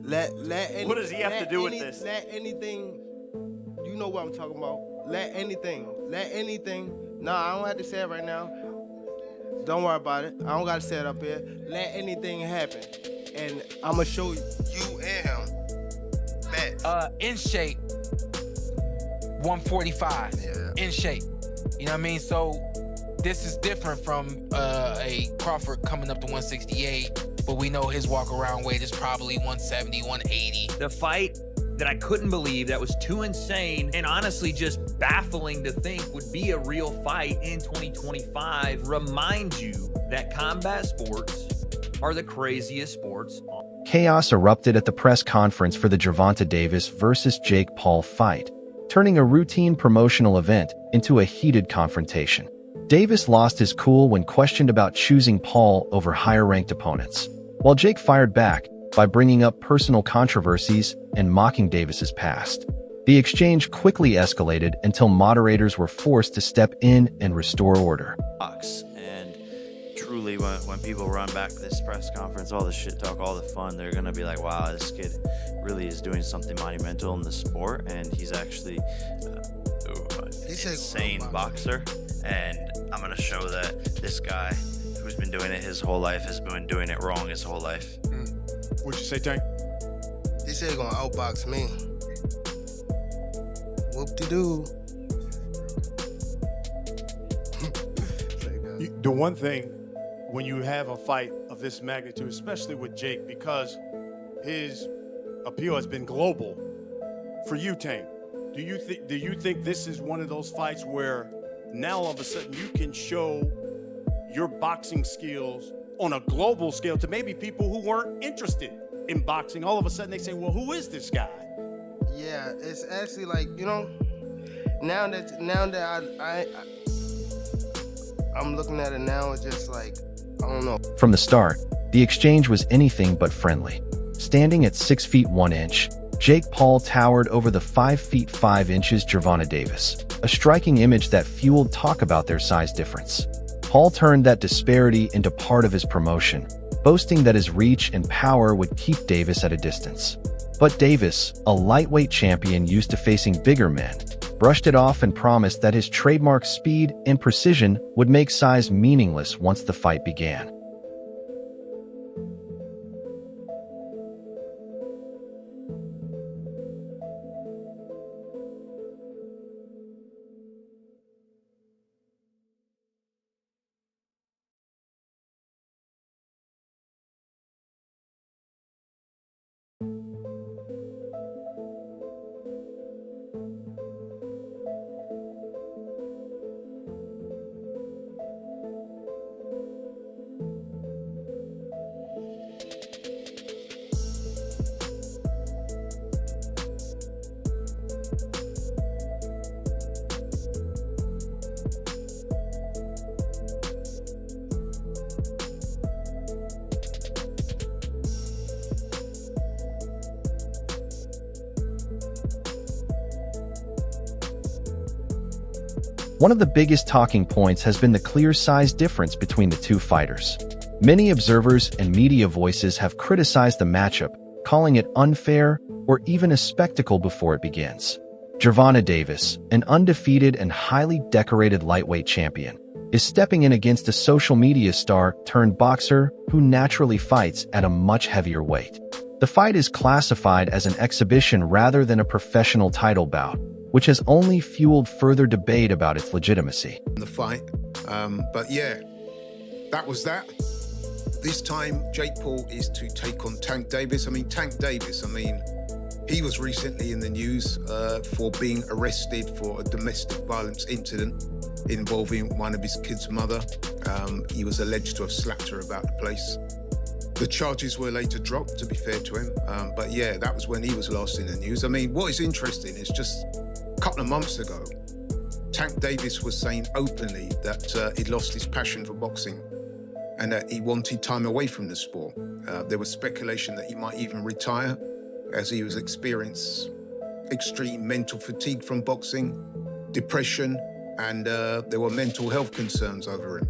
What does he have to do with this? Let anything, you know what I'm talking about. Let anything. Nah, I don't have to say it right now. Don't worry about it. I don't gotta say it up here. Let anything happen. And I'ma show you and him. Bet. In shape, 145. Yeah. In shape. You know what I mean? So this is different from a Crawford coming up to 168, but we know his walk around weight is probably 170, 180. The fight that I couldn't believe, that was too insane and honestly just baffling to think would be a real fight in 2025, reminds you that combat sports are the craziest sports. Chaos erupted at the press conference for the GervontaDavis versus Jake Paul fight, turning a routine promotional event into a heated confrontation. Davis lost his cool when questioned about choosing Paul over higher-ranked opponents, while Jake fired back by bringing up personal controversies and mocking Davis's past. The exchange quickly escalated until moderators were forced to step in and restore order. And truly, when people run back this press conference, all the shit talk, all the fun, they're gonna be like, wow, this kid really is doing something monumental in the sport, and he's actually an insane boxer. And I'm gonna show that this guy who's been doing it his whole life has been doing it wrong his whole life. What'd you say, Tank? He said he gonna outbox me. Whoop-de-doo. The one thing, when you have a fight of this magnitude, especially with Jake, because his appeal has been global. For you, Tank, do you think this is one of those fights where now all of a sudden you can show your boxing skills on a global scale to maybe people who weren't interested in boxing? All of a sudden they say, well, who is this guy? Yeah, it's actually like, you know, now that I'm looking at it now, it's just like, I don't know. From the start, the exchange was anything but friendly. Standing at 6 feet 1 inch, Jake Paul towered over the 5 feet 5 inches GervontaDavis, a striking image that fueled talk about their size difference. Paul turned that disparity into part of his promotion, boasting that his reach and power would keep Davis at a distance. But Davis, a lightweight champion used to facing bigger men, brushed it off and promised that his trademark speed and precision would make size meaningless once the fight began. One of the biggest talking points has been the clear size difference between the two fighters. Many observers and media voices have criticized the matchup, calling it unfair or even a spectacle before it begins. GervontaDavis, an undefeated and highly decorated lightweight champion, is stepping in against a social media star turned boxer who naturally fights at a much heavier weight. The fight is classified as an exhibition rather than a professional title bout, which has only fueled further debate about its legitimacy. The fight, but yeah, that was that. This time, Jake Paul is to take on Tank Davis. Tank Davis, he was recently in the news for being arrested for a domestic violence incident involving one of his kids' mother. He was alleged to have slapped her about the place. The charges were later dropped, to be fair to him. But yeah, that was when he was last in the news. What is interesting is just a couple of months ago, Tank Davis was saying openly that he'd lost his passion for boxing and that he wanted time away from the sport. There was speculation that he might even retire as he was experiencing extreme mental fatigue from boxing, depression, and there were mental health concerns over him.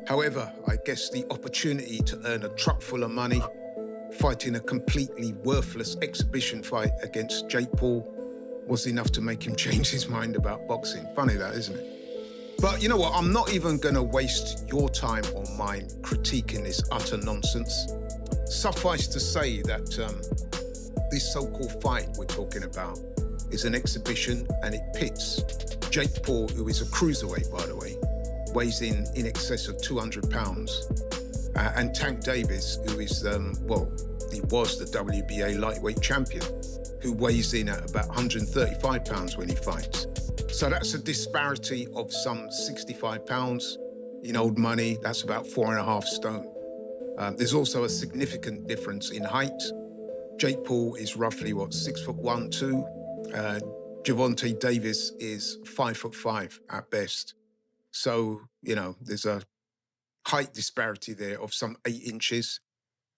However, I guess the opportunity to earn a truck full of money fighting a completely worthless exhibition fight against Jake Paul was enough to make him change his mind about boxing. Funny that, isn't it? But you know what? I'm not even going to waste your time or mine critiquing this utter nonsense. Suffice to say that this so-called fight we're talking about is an exhibition, and it pits Jake Paul, who is a cruiserweight, by the way, weighs in excess of 200 pounds, and Tank Davis, who is, he was the WBA lightweight champion, who weighs in at about 135 pounds when he fights. So that's a disparity of some 65 pounds. In old money, that's about 4.5 stone. There's also a significant difference in height. Jake Paul is roughly, 6'1", 2". GervontaDavis is 5'5" at best. So, there's a height disparity there of some 8 inches.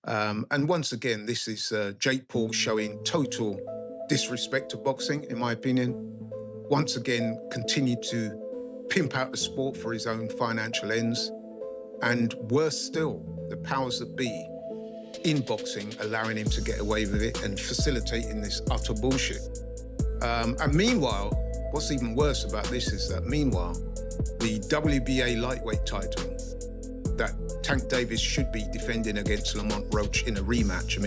And once again, this is Jake Paul showing total disrespect to boxing, in my opinion. Once again, continued to pimp out the sport for his own financial ends. And worse still, the powers that be in boxing allowing him to get away with it and facilitating this utter bullshit. And meanwhile, what's even worse about this is that meanwhile, the WBA lightweight title that Tank Davis should be defending against Lamont Roach in a rematch.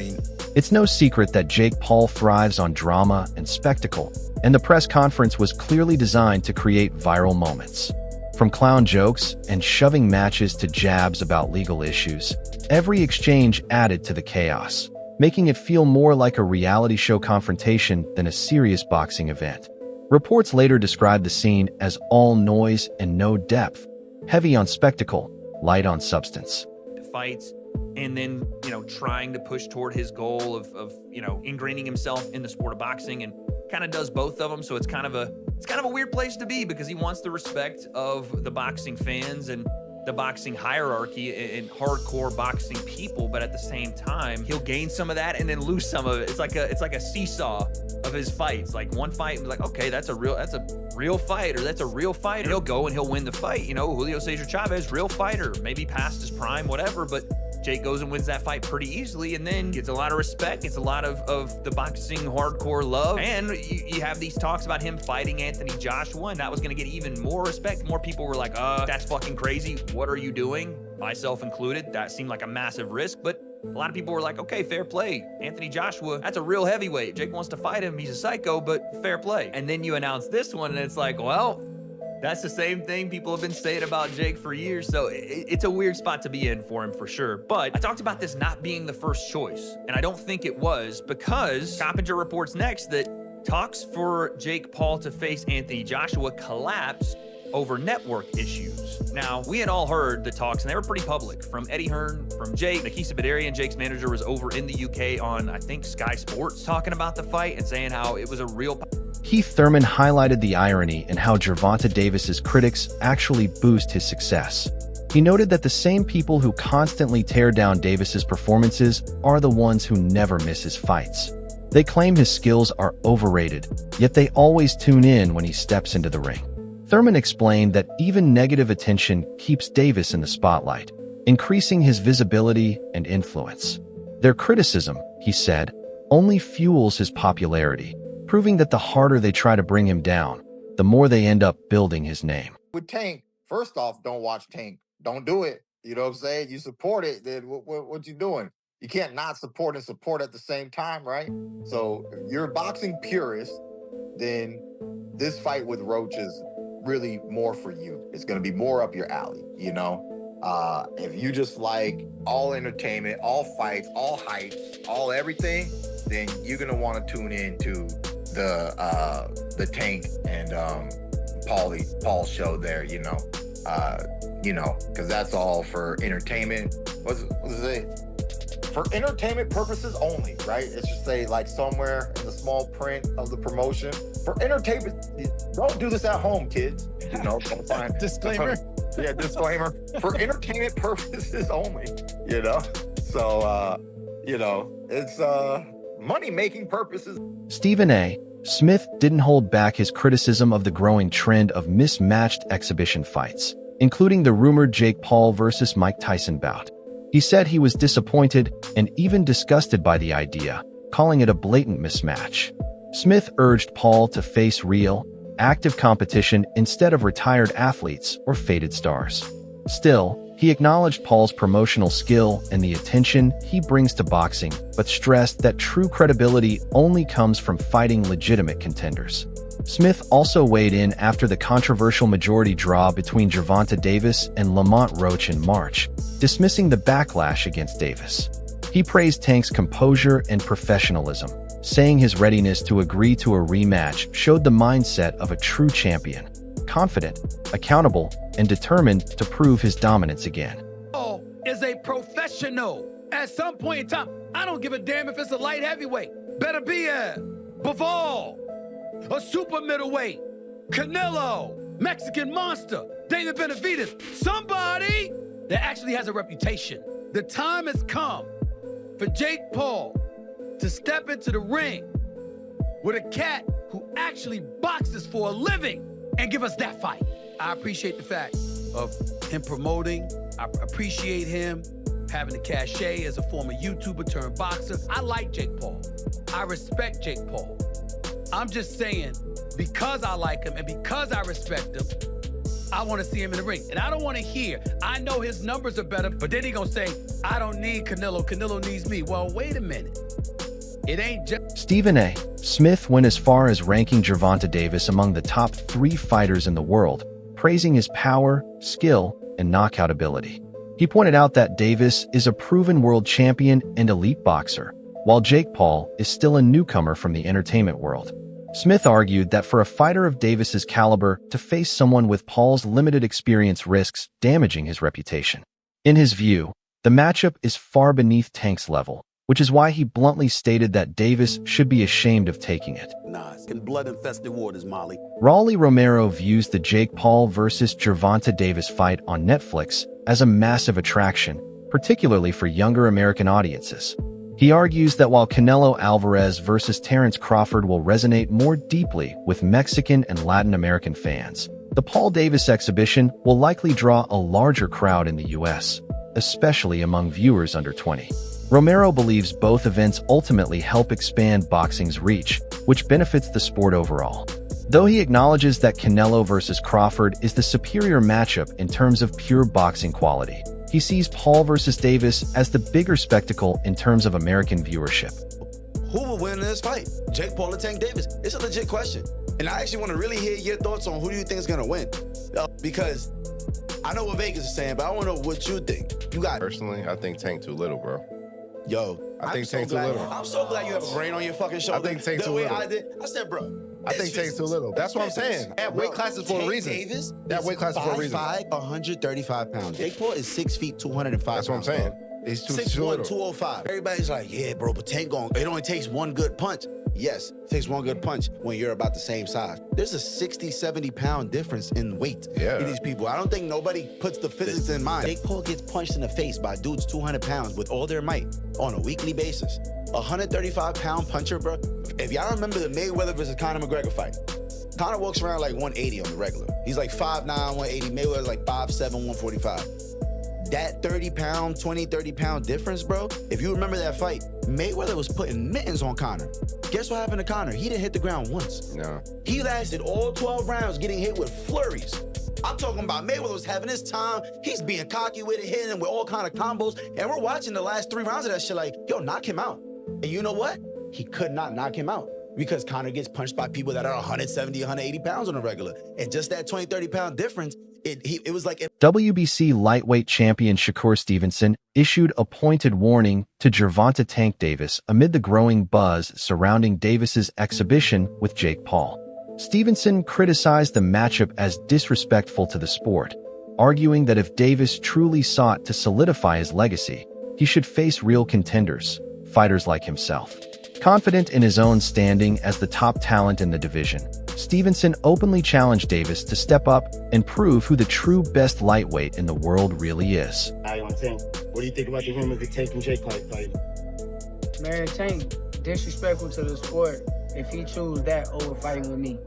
It's no secret that Jake Paul thrives on drama and spectacle, and the press conference was clearly designed to create viral moments. From clown jokes and shoving matches to jabs about legal issues, every exchange added to the chaos, making it feel more like a reality show confrontation than a serious boxing event. Reports later described the scene as all noise and no depth, heavy on spectacle, light on substance. Fights, and then, trying to push toward his goal of ingraining himself in the sport of boxing, and kind of does both of them. So it's kind of a weird place to be, because he wants the respect of the boxing fans and the boxing hierarchy and hardcore boxing people, but at the same time, he'll gain some of that and then lose some of it. It's like a seesaw of his fights. Like one fight, like, okay, that's a real fight, or that's a real fighter. And he'll go and he'll win the fight. Julio Cesar Chavez, real fighter, maybe past his prime, whatever, but Jake goes and wins that fight pretty easily, and then gets a lot of respect, gets a lot of the boxing hardcore love. And you have these talks about him fighting Anthony Joshua, and that was going to get even more respect. More people were like, that's fucking crazy. What are you doing? Myself included. That seemed like a massive risk, but a lot of people were like, okay, fair play. Anthony Joshua, that's a real heavyweight. Jake wants to fight him. He's a psycho, but fair play. And then you announce this one, and it's like, well, that's the same thing people have been saying about Jake for years. So it's a weird spot to be in for him, for sure. But I talked about this not being the first choice, and I don't think it was, because Coppinger reports next that talks for Jake Paul to face Anthony Joshua collapsed over network issues. Now, we had all heard the talks, and they were pretty public, from Eddie Hearn, from Jake. Nakisa Badarian, Jake's manager, was over in the UK on, I think, Sky Sports, talking about the fight and saying how it was a real... Heath Thurman highlighted the irony in how Gervonta Davis's critics actually boost his success. He noted that the same people who constantly tear down Davis's performances are the ones who never miss his fights. They claim his skills are overrated, yet they always tune in when he steps into the ring. Thurman explained that even negative attention keeps Davis in the spotlight, increasing his visibility and influence. Their criticism, he said, only fuels his popularity, proving that the harder they try to bring him down, the more they end up building his name. With Tank, first off, don't watch Tank. Don't do it. You know what I'm saying? You support it, then what you doing? You can't not support and support at the same time, right? So if you're a boxing purist, then this fight with Roach is really more for you. It's going to be more up your alley, If you just like all entertainment, all fights, all hype, all everything, then you're going to want to tune in to the Tank and Paul show there, because that's all for entertainment. What is it? For entertainment purposes only, right? It's just say like somewhere in the small print of the promotion. For entertainment, don't do this at home, kids. Don't find Disclaimer. Yeah, disclaimer. For entertainment purposes only, So, it's money-making purposes. Stephen A. Smith didn't hold back his criticism of the growing trend of mismatched exhibition fights, including the rumored Jake Paul versus Mike Tyson bout. He said he was disappointed and even disgusted by the idea, calling it a blatant mismatch. Smith urged Paul to face real, active competition instead of retired athletes or faded stars. Still, he acknowledged Paul's promotional skill and the attention he brings to boxing, but stressed that true credibility only comes from fighting legitimate contenders. Smith also weighed in after the controversial majority draw between GervontaDavis and Lamont Roach in March, dismissing the backlash against Davis. He praised Tank's composure and professionalism, saying his readiness to agree to a rematch showed the mindset of a true champion, confident, accountable, and determined to prove his dominance again. Paul is a professional. At some point in time, I don't give a damn if it's a light heavyweight. Better be a Bivol, a super middleweight, Canelo, Mexican Monster, David Benavidez, somebody that actually has a reputation. The time has come for Jake Paul to step into the ring with a cat who actually boxes for a living and give us that fight. I appreciate the fact of him promoting. I appreciate him having the cachet as a former YouTuber turned boxer. I like Jake Paul. I respect Jake Paul. I'm just saying, because I like him and because I respect him, I want to see him in the ring. And I don't want to hear, I know his numbers are better, but then he gonna say, I don't need Canelo, Canelo needs me. Well, wait a minute. It ain't just... Stephen A. Smith went as far as ranking GervontaDavis among the top 3 fighters in the world, praising his power, skill, and knockout ability. He pointed out that Davis is a proven world champion and elite boxer, while Jake Paul is still a newcomer from the entertainment world. Smith argued that for a fighter of Davis's caliber to face someone with Paul's limited experience risks damaging his reputation. In his view, the matchup is far beneath Tank's level, which is why he bluntly stated that Davis should be ashamed of taking it. Nah, it's in blood-infested waters, Molly. Raleigh Romero views the Jake Paul versus GervontaDavis fight on Netflix as a massive attraction, particularly for younger American audiences. He argues that while Canelo Alvarez versus Terence Crawford will resonate more deeply with Mexican and Latin American fans, the Paul Davis exhibition will likely draw a larger crowd in the U.S., especially among viewers under 20. Romero believes both events ultimately help expand boxing's reach, which benefits the sport overall. Though he acknowledges that Canelo versus Crawford is the superior matchup in terms of pure boxing quality, he sees Paul versus Davis as the bigger spectacle in terms of American viewership. Who will win this fight? Jake Paul or Tank Davis? It's a legit question. And I actually want to really hear your thoughts on who do you think is going to win. Because I know what Vegas is saying, but I want to know what you think. You got... Personally, I think Tank too little, bro. Yo, I think Tank's too little. I'm so glad you have a brain on your fucking shoulder. I think Tank's too little. I said, bro. I think Tank's too little. That's what I'm saying. That weight class is for a reason. Davis that weight class is for a reason. 5'5", 135 pounds. Jake Paul is 6 feet, 205 That's what I'm saying. He's too 6'1", 205. Everybody's like, yeah, bro, but Tank it only takes one good punch. Yes, it takes one good punch when you're about the same size. There's a 60, 70-pound difference in weight in these people. I don't think nobody puts the physics in mind. Jake Paul gets punched in the face by dudes 200 pounds with all their might on a weekly basis. A 135-pound puncher, bro. If y'all remember the Mayweather versus Conor McGregor fight, Conor walks around like 180 on the regular. He's like 5'9", 180. Mayweather's like 5'7", 145. That 30-pound, 20, 30-pound difference, bro, if you remember that fight, Mayweather was putting mittens on Conor. Guess what happened to Conor? He didn't hit the ground once. No. He lasted all 12 rounds getting hit with flurries. I'm talking about Mayweather was having his time. He's being cocky with it, hitting him with all kind of combos. And we're watching the last 3 rounds of that shit like, yo, knock him out. And you know what? He could not knock him out because Conor gets punched by people that are 170, 180 pounds on a regular. And just that 20, 30-pound difference, it was like... WBC lightweight champion Shakur Stevenson issued a pointed warning to Gervonta Tank Davis amid the growing buzz surrounding Davis's exhibition with Jake Paul. Stevenson criticized the matchup as disrespectful to the sport, arguing that if Davis truly sought to solidify his legacy, he should face real contenders, fighters like himself. Confident in his own standing as the top talent in the division, Stevenson openly challenged Davis to step up and prove who the true best lightweight in the world really is. What do you think about the rumors of Tank and Jake fight? Man, Tank disrespectful to the sport if he choose that over fighting with me.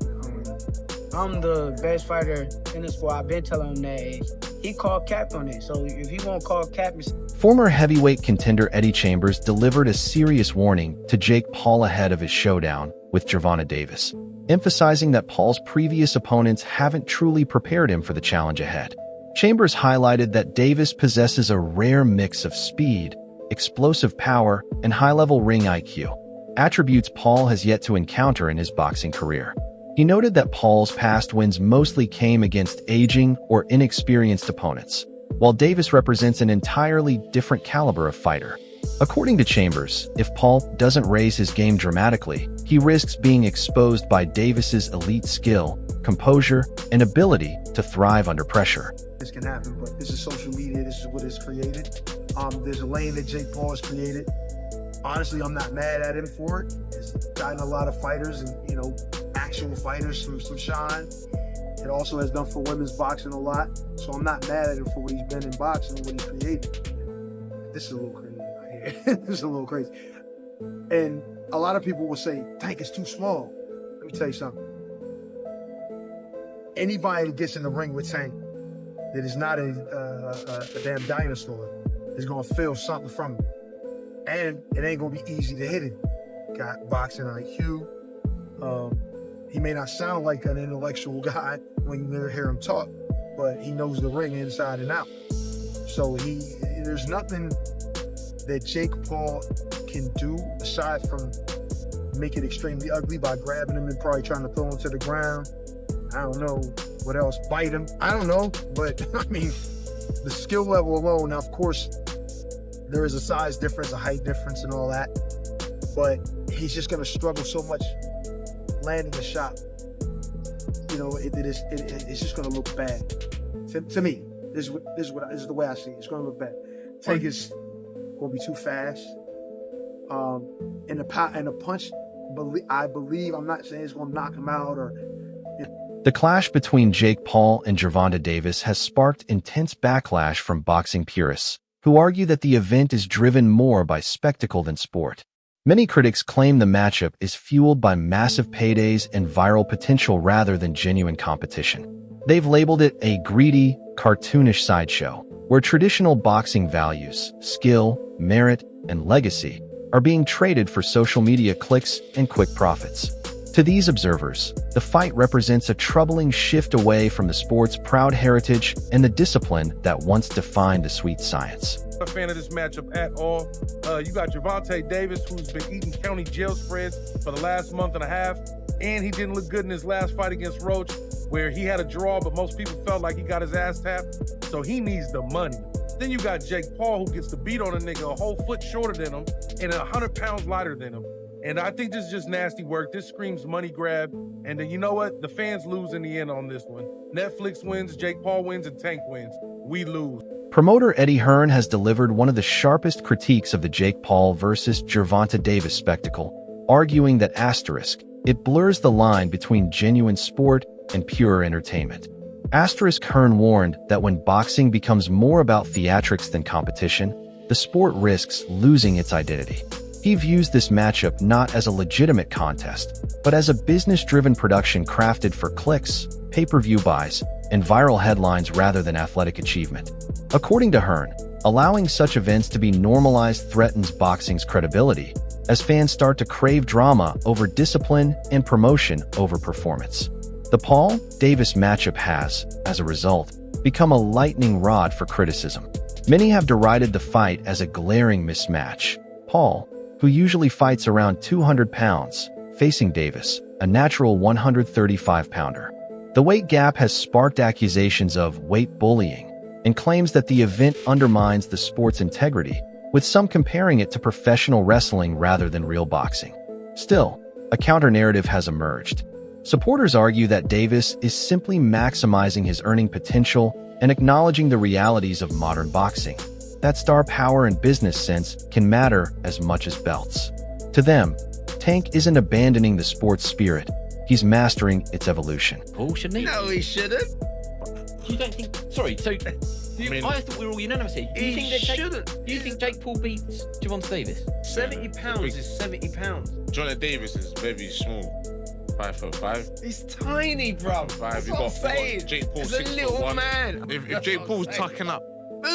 I'm the best fighter in the sport. I've been telling him that. He called cap on it. So if he won't call cap... Former heavyweight contender Eddie Chambers delivered a serious warning to Jake Paul ahead of his showdown with GervontaDavis, emphasizing that Paul's previous opponents haven't truly prepared him for the challenge ahead. Chambers highlighted that Davis possesses a rare mix of speed, explosive power, and high-level ring IQ, attributes Paul has yet to encounter in his boxing career. He noted that Paul's past wins mostly came against aging or inexperienced opponents, while Davis represents an entirely different caliber of fighter. According to Chambers, if Paul doesn't raise his game dramatically, he risks being exposed by Davis's elite skill, composure, and ability to thrive under pressure. This can happen, but this is social media. This is what is created. There's a lane that Jake Paul has created. Honestly, I'm not mad at him for it. It's gotten a lot of fighters and, actual fighters through some shine. It also has done for women's boxing a lot. So I'm not mad at him for what he's been in boxing and what he's created. This is a little crazy right here. This is a little crazy. And a lot of people will say, Tank is too small. Let me tell you something. Anybody that gets in the ring with Tank that is not a damn dinosaur is going to feel something from him. And it ain't going to be easy to hit it. Got boxing IQ. He may not sound like an intellectual guy when you hear him talk, but he knows the ring inside and out. So there's nothing that Jake Paul can do aside from make it extremely ugly by grabbing him and probably trying to throw him to the ground. I don't know what else, bite him. I don't know, but I mean, the skill level alone, now of course, there is a size difference, a height difference and all that, but he's just gonna struggle so much landing a shot. It's just gonna look bad. To me, this is the way I see it. It's gonna look bad. Tank is gonna be too fast. And the punch, I believe, I'm not saying it's gonna knock him out or. The clash between Jake Paul and GervontaDavis has sparked intense backlash from boxing purists, who argue that the event is driven more by spectacle than sport. Many critics claim the matchup is fueled by massive paydays and viral potential rather than genuine competition. They've labeled it a greedy, cartoonish sideshow, where traditional boxing values, skill, merit, and legacy are being traded for social media clicks and quick profits. To these observers, the fight represents a troubling shift away from the sport's proud heritage and the discipline that once defined the sweet science. I'm not a fan of this matchup at all. You got GervontaDavis, who's been eating county jail spreads for the last month and a half, and he didn't look good in his last fight against Roach, where he had a draw, but most people felt like he got his ass tapped, so he needs the money. Then you got Jake Paul, who gets to beat on a nigga a whole foot shorter than him and 100 pounds lighter than him. And I think this is just nasty work. This screams money grab. And then you know what? The fans lose in the end on this one. Netflix wins, Jake Paul wins, and Tank wins. We lose. Promoter Eddie Hearn has delivered one of the sharpest critiques of the Jake Paul versus GervontaDavis spectacle, arguing that it blurs the line between genuine sport and pure entertainment. Hearn warned that when boxing becomes more about theatrics than competition, the sport risks losing its identity. He views this matchup not as a legitimate contest, but as a business-driven production crafted for clicks, pay-per-view buys, and viral headlines rather than athletic achievement. According to Hearn, allowing such events to be normalized threatens boxing's credibility, as fans start to crave drama over discipline and promotion over performance. The Paul-Davis matchup has, as a result, become a lightning rod for criticism. Many have derided the fight as a glaring mismatch. Paul, who usually fights around 200 pounds, facing Davis, a natural 135-pounder. The weight gap has sparked accusations of weight bullying and claims that the event undermines the sport's integrity, with some comparing it to professional wrestling rather than real boxing. Still, a counter-narrative has emerged. Supporters argue that Davis is simply maximizing his earning potential and acknowledging the realities of modern boxing, that star power and business sense can matter as much as belts. To them, Tank isn't abandoning the sport's spirit, he's mastering its evolution. Paul, shouldn't he? No, he shouldn't. You don't think... Sorry, so... I thought we were all unanimous here. Do you think Jake Paul beats GervontaDavis? 70 pounds is 70 pounds. GervontaDavis is very small. 5'5". He's tiny, bro. That's what I'm saying. Jake Paul's He's a little 6'1". man. If Jake Paul's tucking up,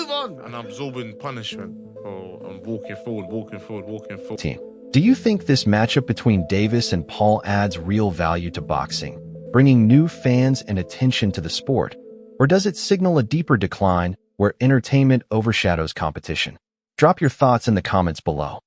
move on. and absorbing punishment. I'm walking forward. Team. Do you think this matchup between Davis and Paul adds real value to boxing, bringing new fans and attention to the sport? Or does it signal a deeper decline where entertainment overshadows competition? Drop your thoughts in the comments below.